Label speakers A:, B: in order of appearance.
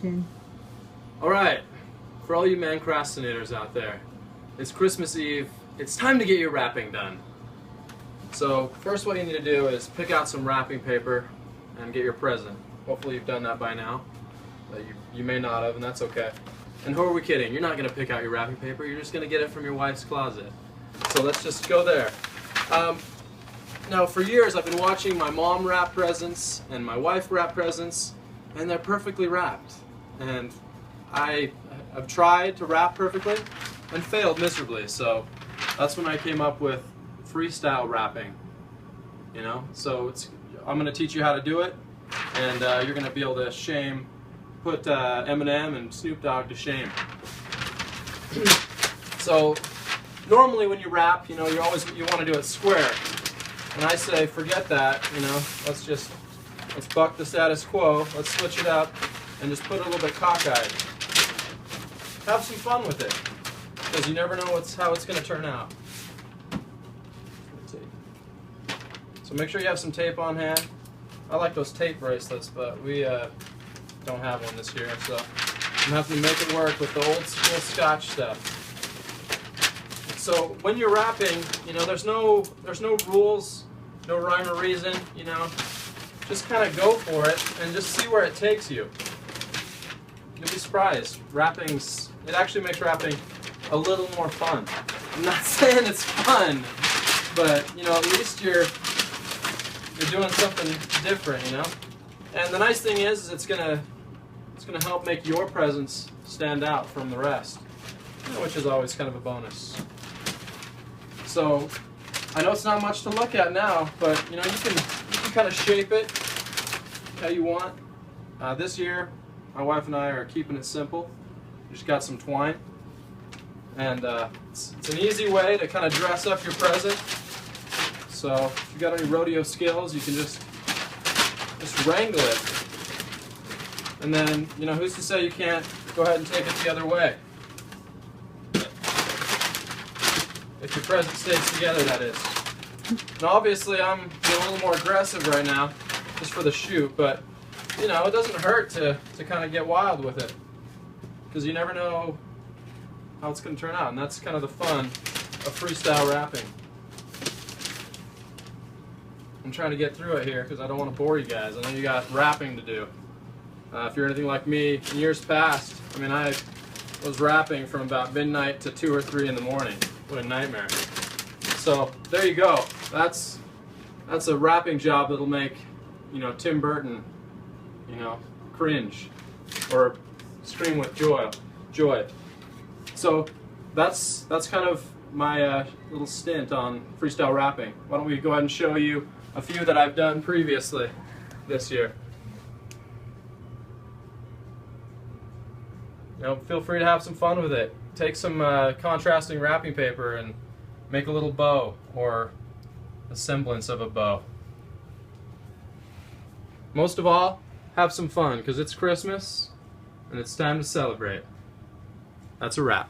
A: Burton.
B: Alright, for all you Mancrastinators out there, it's Christmas Eve. It's time to get your wrapping done. So first what you need to do is pick out some wrapping paper and get your present. Hopefully you've done that by now. You may not have, and that's okay. And who are we kidding? You're not going to pick out your wrapping paper. You're just going to get it from your wife's closet. So let's just go there. Now for years I've been watching my mom wrap presents and my wife wrap presents, and they're perfectly wrapped. And I've tried to wrap perfectly and failed miserably. So that's when I came up with freestyle wrapping. You know, so I'm going to teach you how to do it, and you're going to be able to put Eminem and Snoop Dogg to shame. So normally when you rap, you know, you want to do it square. And I say, forget that, you know, let's buck the status quo, let's switch it up, and just put it a little bit cockeyed. Have some fun with it, because you never know how it's going to turn out. So make sure you have some tape on hand. I like those tape bracelets, but we don't have one this year, so I'm going to have to make it work with the old school Scotch stuff. So when you're rapping, you know, there's no rules, no rhyme or reason, you know. Just kind of go for it and just see where it takes you. You'll be surprised. It actually makes rapping a little more fun. I'm not saying it's fun, but you know, at least you're doing something different, you know. And the nice thing is it's gonna help make your presence stand out from the rest, which is always kind of a bonus. So I know it's not much to look at now, but you know, you can kind of shape it how you want. This year, my wife and I are keeping it simple. We just got some twine, and it's an easy way to kind of dress up your present. So if you got any rodeo skills, you can just wrangle it. And then, you know, who's to say you can't go ahead and take it the other way? If your present stays together, that is. And obviously I'm being a little more aggressive right now, just for the shoot, but you know, it doesn't hurt to kind of get wild with it, because you never know how it's going to turn out, and that's kind of the fun of freestyle rapping. I'm trying to get through it here because I don't want to bore you guys. I know you got rapping to do. If you're anything like me, in years past, I mean, I was rapping from about midnight to 2 or 3 in the morning. What a nightmare. So there you go. That's a rapping job that'll make, you know, Tim Burton, you know, cringe or scream with joy. So that's kind of my little stint on freestyle rapping. Why don't we go ahead and show you a few that I've done previously this year. You know, feel free to have some fun with it. Take some contrasting wrapping paper and make a little bow, or a semblance of a bow. Most of all, have some fun, because it's Christmas and it's time to celebrate. That's a wrap.